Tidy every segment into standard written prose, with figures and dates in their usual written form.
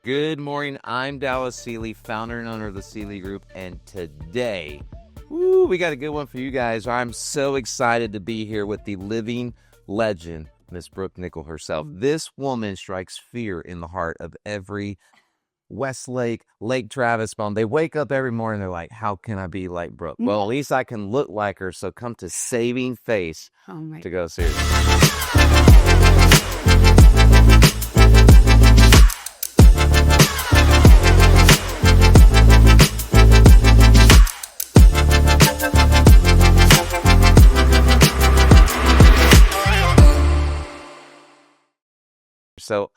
Good morning. I'm Dallas Seeley, founder and owner of the Seeley Group, and today, we got a good one for you guys. I'm so excited to be here with the living legend, Miss Brooke Nichol herself. This woman strikes fear in the heart of every Westlake, Lake Travis bum. They wake up every morning, they're like, how can I be like Brooke? Well, at least I can look like her, so come to Saving Face to go see her. So,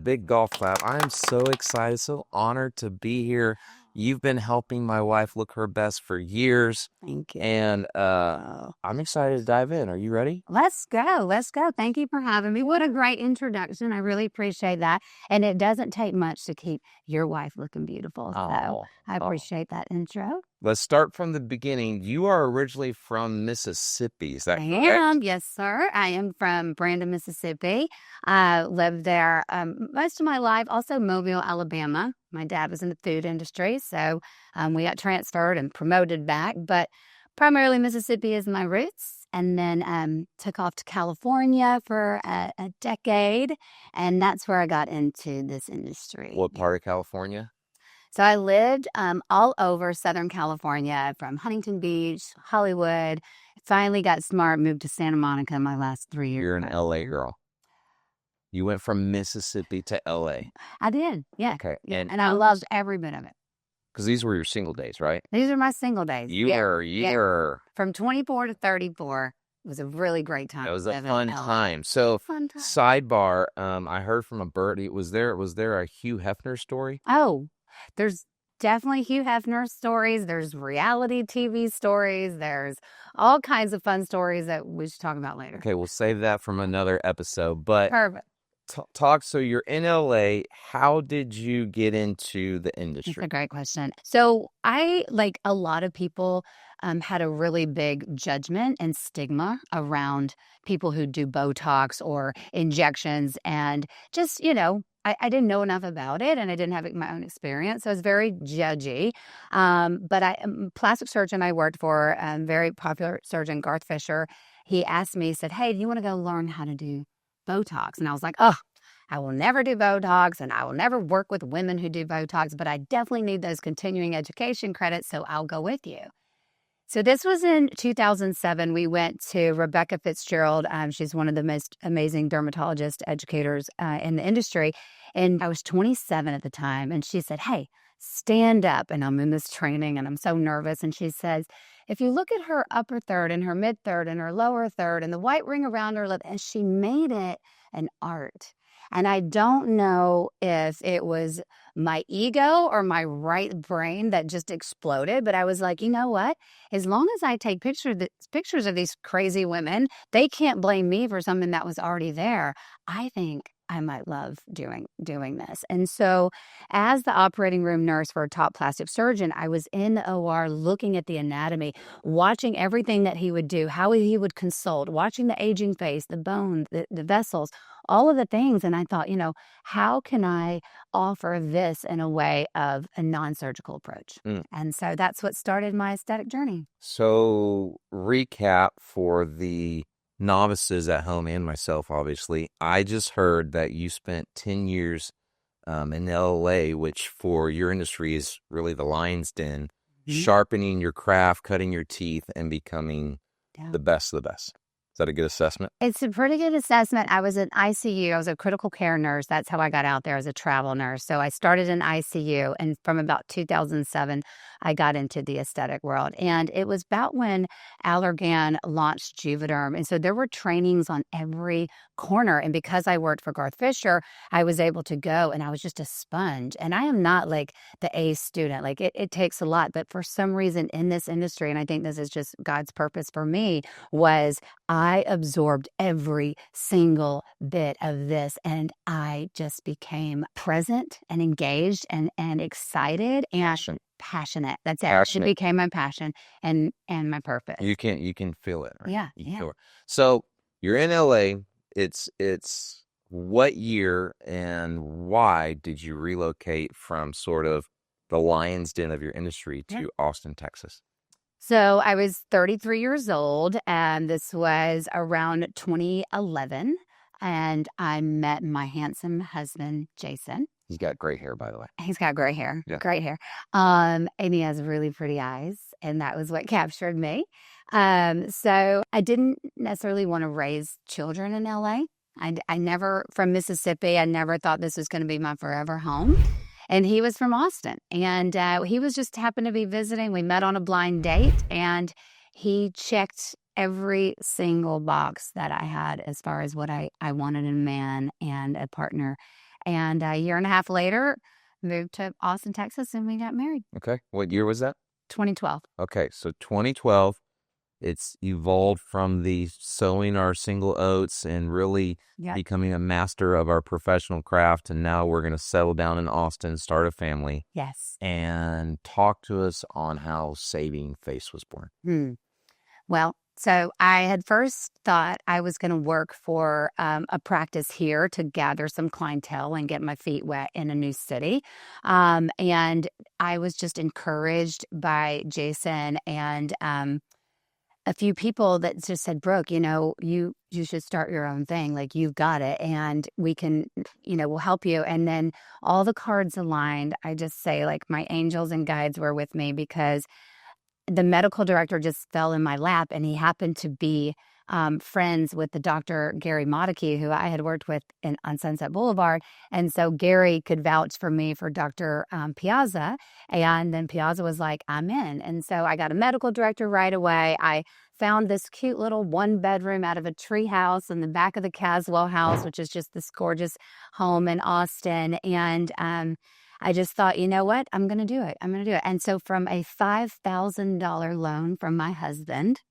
big golf clap. I am so excited, so honored to be here. You've been helping my wife look her best for years. Thank you. And I'm excited to dive in. Are you ready? Let's go. Let's go. Thank you for having me. What a great introduction. I really appreciate that. And it doesn't take much to keep your wife looking beautiful. So I appreciate that intro. Let's start from the beginning. You are originally from Mississippi. Is that correct? I am. Yes, sir. I am from Brandon, Mississippi. I lived there most of my life. Also Mobile, Alabama. My dad was in the food industry. So we got transferred and promoted back. But primarily Mississippi is my roots. And then took off to California for a decade. And that's where I got into this industry. What part of California? So I lived all over Southern California, from Huntington Beach, Hollywood. Finally got smart, moved to Santa Monica my last 3 years. You're an LA girl. You went from Mississippi to LA. I did, yeah. Okay. Yeah. And I loved every bit of it. Because these were your single days, right? These are my single days. Yeah. From 24 to 34. It was a really great time. It was a fun time. So, sidebar, I heard from a birdie, was there a Hugh Hefner story? Oh, there's definitely Hugh Hefner stories. There's reality TV stories. There's all kinds of fun stories that we should talk about later. Okay, we'll save that from another episode. But perfect. So you're in LA. How did you get into the industry? That's a great question. So I, like a lot of people, had a really big judgment and stigma around people who do Botox or injections, and just, I didn't know enough about it, and I didn't have my own experience. So I was very judgy. But plastic surgeon I worked for, very popular surgeon, Garth Fisher, he asked me, he said, hey, do you want to go learn how to do Botox? And I was like, I will never do Botox, and I will never work with women who do Botox, but I definitely need those continuing education credits, so I'll go with you. So this was in 2007. We went to Rebecca Fitzgerald. She's one of the most amazing dermatologist educators in the industry. And I was 27 at the time. And she said, hey, stand up. And I'm in this training and I'm so nervous. And she says, if you look at her upper third and her mid third and her lower third and the white ring around her lip, and she made it an art. And I don't know if it was my ego or my right brain that just exploded, but I was like, you know what? As long as I take pictures of these crazy women, they can't blame me for something that was already there. I think I might love doing this. And so as the operating room nurse for a top plastic surgeon, I was in the OR looking at the anatomy, watching everything that he would do, how he would consult, watching the aging face, the bone, the vessels, all of the things. And I thought, how can I offer this in a way of a non-surgical approach? And so that's what started my aesthetic journey. So recap for the novices at home and myself, obviously. I just heard that you spent 10 years in LA, which for your industry is really the lion's den, sharpening your craft, cutting your teeth, and becoming the best of the best. Is that a good assessment? It's a pretty good assessment. I was in ICU. I was a critical care nurse. That's how I got out there as a travel nurse. So I started in ICU, and from about 2007, I got into the aesthetic world. And it was about when Allergan launched Juvederm. And so there were trainings on every corner. And because I worked for Garth Fisher, I was able to go, and I was just a sponge. And I am not like the A student. Like it takes a lot. But for some reason in this industry, and I think this is just God's purpose for me, was I absorbed every single bit of this, and I just became present and engaged and excited and passionate. That's it. Passionate. It became my passion and my purpose. You can feel it. Right? Yeah. So you're in LA. It's what year and why did you relocate from sort of the lion's den of your industry to Austin, Texas? So I was 33 years old, and this was around 2011. And I met my handsome husband, Jason. He's got great hair, by the way. He's got great hair, Yeah. great hair. And he has really pretty eyes, and that was what captured me. So I didn't necessarily want to raise children in LA. I never, from Mississippi, I never thought this was going to be my forever home. And he was from Austin, and he was just happened to be visiting. We met on a blind date, and he checked every single box that I had as far as what I wanted in a man and a partner. And a year and a half later, moved to Austin, Texas, and we got married. Okay. What year was that? 2012. Okay. So 2012, it's evolved from the sowing our single oats and really becoming a master of our professional craft. And now we're going to settle down in Austin, start a family. Yes. And talk to us on how Saving Face was born. Well, so I had first thought I was going to work for a practice here to gather some clientele and get my feet wet in a new city. And I was just encouraged by Jason and a few people that just said, Brooke, you should start your own thing. Like, you've got it, and we can, we'll help you. And then all the cards aligned. I just say, like, my angels and guides were with me, because the medical director just fell in my lap, and he happened to be friends with the Dr. Gary Modicke, who I had worked with on Sunset Boulevard. And so Gary could vouch for me for Dr. Piazza. And then Piazza was like, I'm in. And so I got a medical director right away. I found this cute little 1-bedroom out of a tree house in the back of the Caswell house, which is just this gorgeous home in Austin. And I just thought, you know what? I'm going to do it. I'm going to do it. And so from a $5,000 loan from my husband,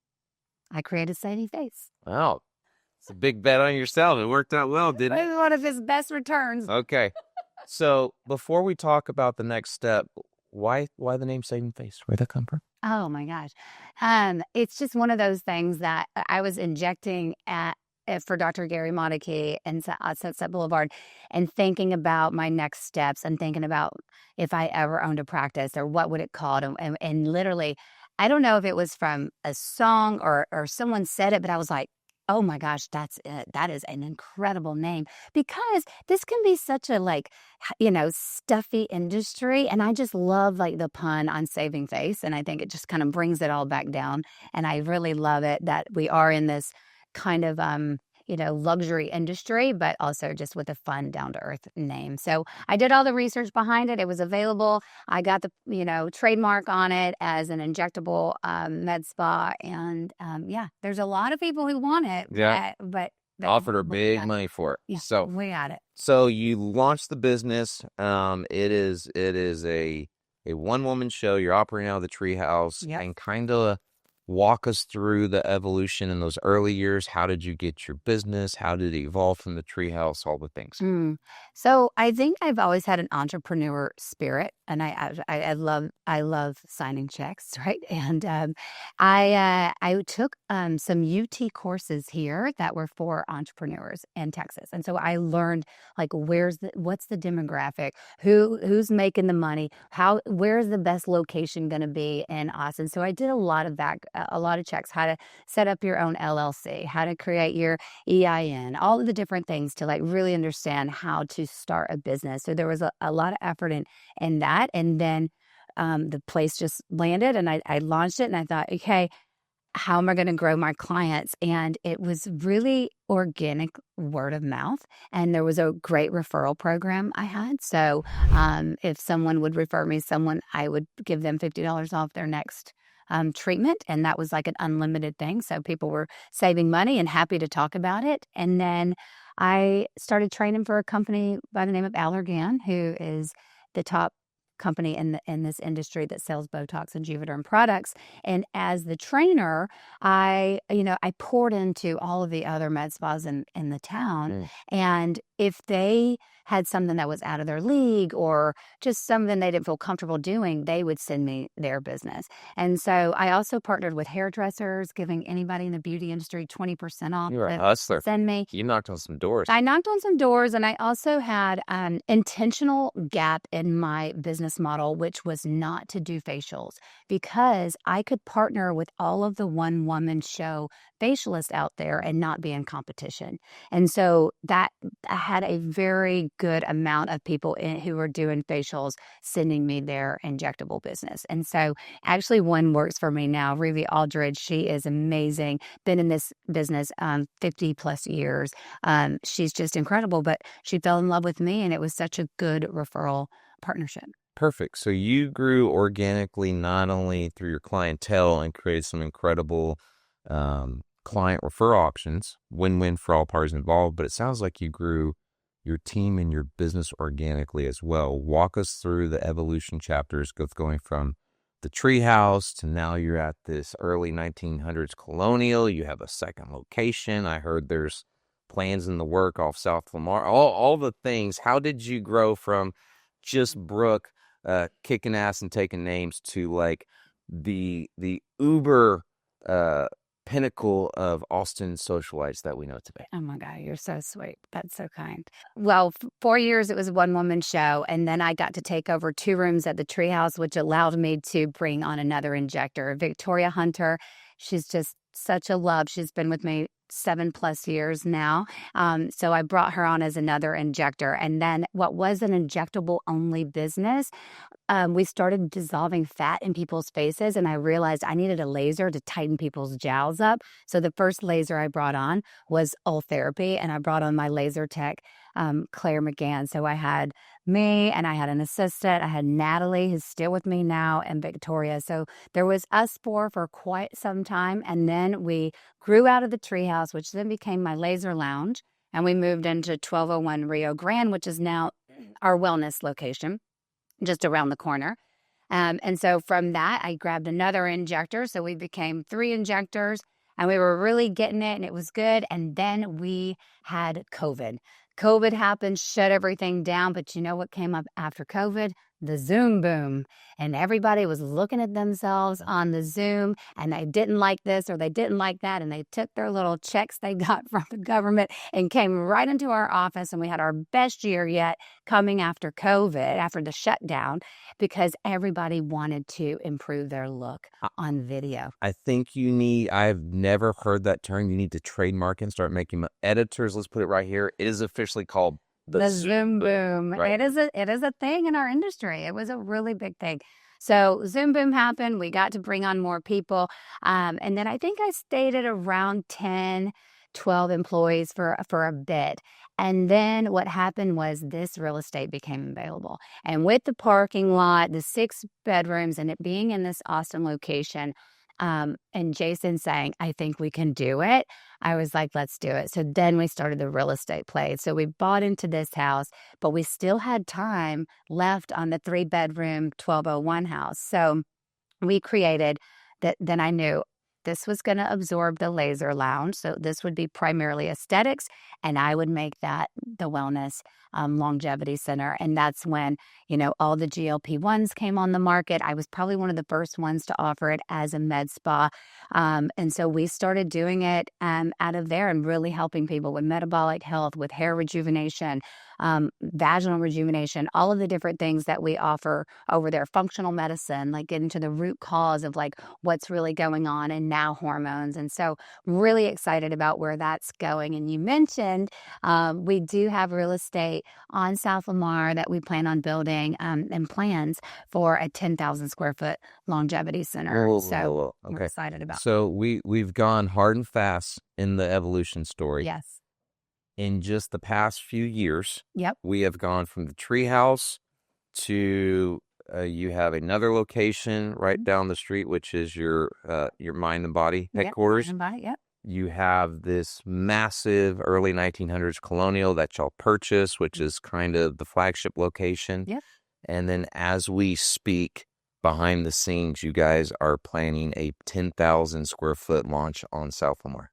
I created Saving Face. Wow. It's a big bet on yourself. It worked out well, didn't it? It was one of his best returns. Okay. So before we talk about the next step, why the name Saving Face? Where'd that come from? Oh, my gosh. It's just one of those things that I was injecting for Dr. Gary Modicke and Sunset Boulevard, and thinking about my next steps and thinking about if I ever owned a practice, or what would it called. And literally, I don't know if it was from a song or someone said it, but I was like, oh my gosh, that's it. That is an incredible name, because this can be such a stuffy industry. And I just love the pun on Saving Face. And I think it just kind of brings it all back down. And I really love it that we are in this kind of luxury industry, but also just with a fun, down-to-earth name. So I did all the research behind it. It was available. I got the trademark on it as an injectable med spa, and there's a lot of people who want it. But offered her big money for it. Yeah, so we got it. So you launched the business. It is a one-woman show. You're operating out of the treehouse, and kind of walk us through the evolution in those early years. How did you get your business? How did it evolve from the treehouse? All the things. So I think I've always had an entrepreneur spirit, and I love signing checks, right? And I took some UT courses here that were for entrepreneurs in Texas, and so I learned what's the demographic, who's making the money, where's the best location going to be in Austin. So I did a lot of that. A lot of checks, how to set up your own LLC, how to create your EIN, all of the different things to really understand how to start a business. So there was a lot of effort in that. And then the place just landed, and I launched it, and I thought, okay, how am I going to grow my clients? And it was really organic word of mouth. And there was a great referral program I had. So if someone would refer me someone, I would give them $50 off their next treatment. And that was like an unlimited thing. So people were saving money and happy to talk about it. And then I started training for a company by the name of Allergan, who is the top company in this industry that sells Botox and Juvederm products. And as the trainer, I poured into all of the other med spas in the town. And if they had something that was out of their league or just something they didn't feel comfortable doing, they would send me their business. And so I also partnered with hairdressers, giving anybody in the beauty industry 20% off. You're a hustler. Send me. You knocked on some doors. I knocked on some doors, and I also had an intentional gap in my business model, which was not to do facials, because I could partner with all of the one-woman show facialists out there and not be in competition. And so that I had a very good amount of people who were doing facials sending me their injectable business. And so actually one works for me now, Ruby Aldridge. She is amazing. Been in this business 50 plus years. She's just incredible, but she fell in love with me, and it was such a good referral partnership. Perfect. So you grew organically, not only through your clientele and created some incredible client referral options, win-win for all parties involved, but it sounds like you grew your team and your business organically as well. Walk us through the evolution chapters, going from the treehouse to now you're at this early 1900s colonial. You have a second location. I heard there's plans in the work off South Lamar, all the things. How did you grow from just Brooke kicking ass and taking names to like the uber pinnacle of Austin socialites that we know today? Oh my God, you're so sweet. That's so kind. Well, 4 years it was a one-woman show, and then I got to take over 2 rooms at the Treehouse, which allowed me to bring on another injector, Victoria Hunter. She's just such a love. She's been with me 7+ years now. So I brought her on as another injector. And then what was an injectable only business, we started dissolving fat in people's faces, and I realized I needed a laser to tighten people's jowls up. So the first laser I brought on was Ultherapy, and I brought on my laser tech, Claire McGann. So I had me, and I had an assistant. I had Natalie, who's still with me now, and Victoria. So there was us 4 for quite some time, and then we grew out of the Treehouse, which then became my laser lounge, and we moved into 1201 Rio Grande, which is now our wellness location, just around the corner. And so from that, I grabbed another injector. So we became 3 injectors, and we were really getting it, and it was good. And then we had COVID. COVID happened, shut everything down. But you know what came up after COVID? The Zoom boom. And everybody was looking at themselves on the Zoom, and they didn't like this or they didn't like that. And they took their little checks they got from the government and came right into our office. And we had our best year yet coming after COVID, after the shutdown, because everybody wanted to improve their look on video. I think I've never heard that term. You need to trademark and start making editors. Let's put it right here. It is officially called the Zoom boom. Right. It is a thing in our industry. It was a really big thing. So Zoom boom happened. We got to bring on more people. And then I think I stayed at around 10, 12 employees for a bit. And then what happened was this real estate became available. And with the parking lot, the 6 bedrooms, and it being in this Austin location, and Jason saying, I think we can do it, I was like, let's do it. So then we started the real estate play. So we bought into this house, but we still had time left on the 3-bedroom 1201 house. So we created that. Then I knew this was going to absorb the laser lounge. So this would be primarily aesthetics, and I would make that the wellness longevity center. And that's when, all the GLP-1s came on the market. I was probably one of the first ones to offer it as a med spa. And so we started doing it out of there and really helping people with metabolic health, with hair rejuvenation, vaginal rejuvenation, all of the different things that we offer over there, functional medicine, like getting to the root cause of like what's really going on, and now hormones. And so really excited about where that's going. And you mentioned we do have real estate on South Lamar that we plan on building, and plans for a 10,000 square foot longevity center. Okay. We're excited about. So we've gone hard and fast in the evolution story. Yes. In just the past few years, Yep. we have gone from the treehouse to you have another location right down the street, which is your Mind and Body headquarters. Mind and Body, yep. You have this massive early 1900s colonial that y'all purchased, which is kind of the flagship location. Yep. And then as we speak, behind the scenes, you guys are planning a 10,000 square foot launch on South Lamar.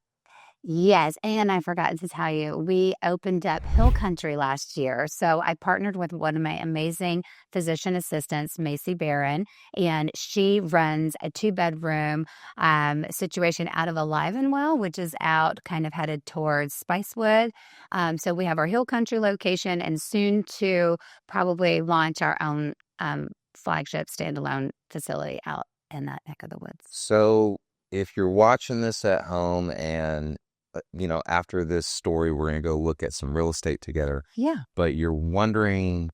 Yes, and I forgot to tell you, we opened up Hill Country last year. So I partnered with one of my amazing physician assistants, Macy Barron, and she runs a 2-bedroom situation out of Alive and Well, which is out kind of headed towards Spicewood. So we have our Hill Country location and soon to probably launch our own flagship standalone facility out in that neck of the woods. So if you're watching this at home and after this story, we're going to go look at some real estate together. Yeah. But you're wondering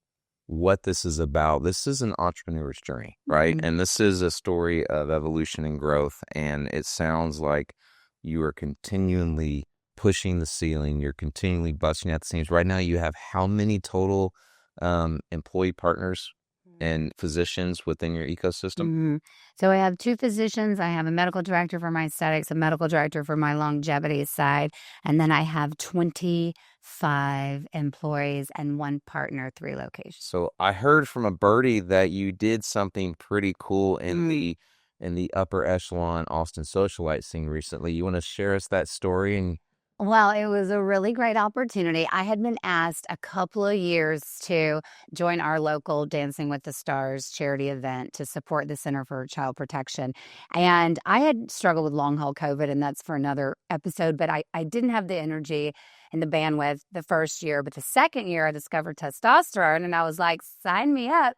what this is about. This is an entrepreneur's journey, right? Mm-hmm. And this is a story of evolution and growth. And it sounds like you are continually pushing the ceiling. You're continually busting at the seams. Right now, you have how many total employee partners and physicians within your ecosystem? Mm-hmm. So I have 2 physicians. I have a medical director for my aesthetics, a medical director for my longevity side, and then I have 25 employees and 1 partner, 3 locations. So I heard from a birdie that you did something pretty cool in the upper echelon Austin socialite scene recently. You want to share us that story? And Well, it was a really great opportunity. I had been asked a couple of years to join our local Dancing with the Stars charity event to support the Center for Child Protection. And I had struggled with long haul COVID, and that's for another episode, but I didn't have the energy and the bandwidth the first year. But the second year, I discovered testosterone, and I was like, sign me up.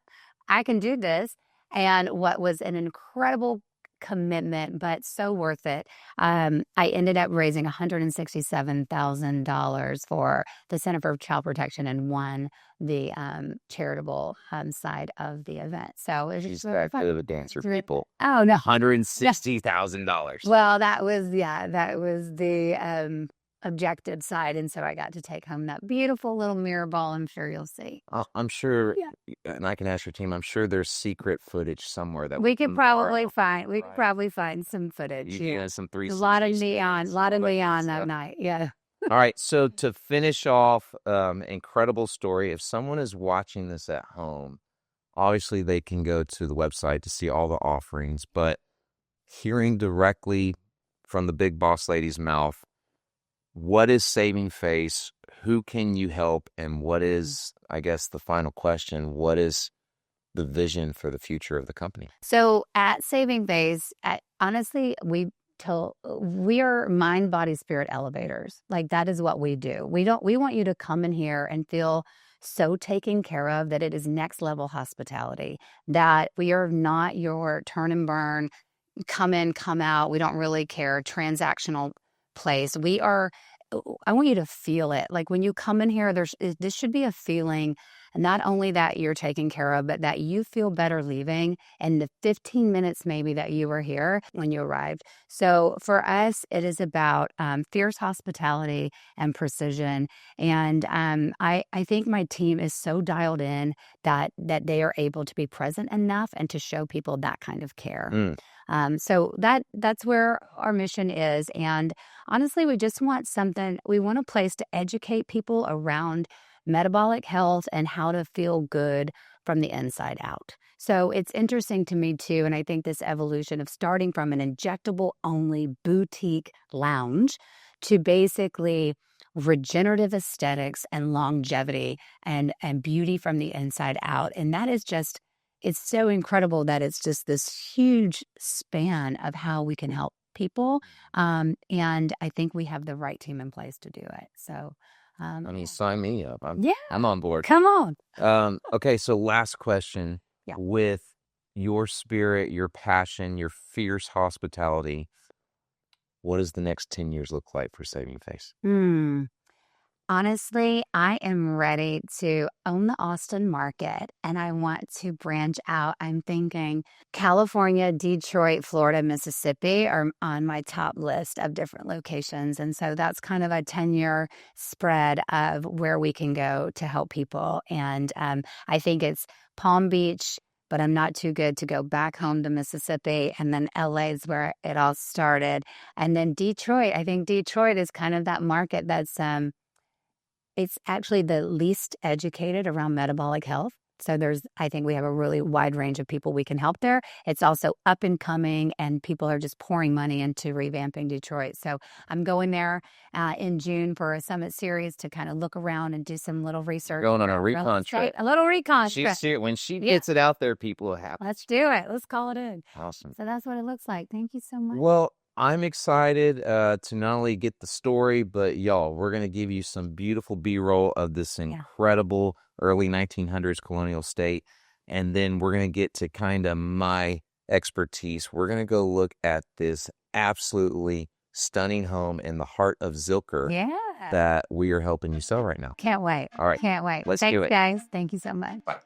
I can do this. And what was an incredible commitment, but so worth it. I ended up raising $167,000 for the Center for Child Protection and won the charitable side of the event. So it's she's just that good of a dancer, people. Oh no, $160,000. well, that was the objective side, and so I got to take home that beautiful little mirror ball. I'm sure you'll see. I'm sure, Yeah. and I can ask your team. I'm sure there's secret footage somewhere that We could probably borrow. find. We could Right. probably find some footage. You know, some A 360 lot of neon, scans, a lot of all that good neon that stuff. night. Yeah. All right. So to finish off, incredible story. If someone is watching this at home, obviously they can go to the website to see all the offerings, but hearing directly from the big boss lady's mouth, what is Saving Face? Who can you help? And what is, I guess, the final question? What is the vision for the future of the company? So at Saving Face, honestly, we are mind, body, spirit elevators. Like that is what we do. We want you to come in here and feel so taken care of that it is next level hospitality, that we are not your turn and burn, come in, come out. We don't really care. Transactional place. I want you to feel it. Like when you come in here, this should be a feeling, not only that you're taken care of, but that you feel better leaving in the 15 minutes maybe that you were here when you arrived. So for us, it is about fierce hospitality and precision. And I think my team is so dialed in that they are able to be present enough and to show people that kind of care. So that's where our mission is. And honestly, we just want we want a place to educate people around metabolic health and how to feel good from the inside out. So it's interesting to me too. And I think this evolution of starting from an injectable only boutique lounge to basically regenerative aesthetics and longevity and beauty from the inside out. And that is just, it's so incredible that it's just this huge span of how we can help people. And I think we have the right team in place to do it. So, I mean, sign me up. yeah, I'm on board. come on. Okay, so last question. Yeah. With your spirit, your passion, your fierce hospitality, what does the next 10 years look like for Saving Face? Honestly, I am ready to own the Austin market and I want to branch out. I'm thinking California, Detroit, Florida, Mississippi are on my top list of different locations. And so that's kind of a 10-year spread of where we can go to help people. And I think it's Palm Beach, but I'm not too good to go back home to Mississippi. And then LA is where it all started. And then Detroit, I think Detroit is kind of that market that's, it's actually the least educated around metabolic health. So I think we have a really wide range of people we can help there. It's also up and coming, and people are just pouring money into revamping Detroit. So I'm going there in June for a summit series to kind of look around and do some little research. Going on a recon trip. A little recon trip. When she gets it out there, people will have. Let's do it. Let's call it in. Awesome. So that's what it looks like. Thank you so much. Well, I'm excited to not only get the story, but y'all, we're going to give you some beautiful B-roll of this incredible early 1900s colonial state. And then we're going to get to kind of my expertise. We're going to go look at this absolutely stunning home in the heart of Zilker that we are helping you sell right now. Can't wait. All right. Can't wait. Let's do it. Thanks, guys. Thank you so much. Bye.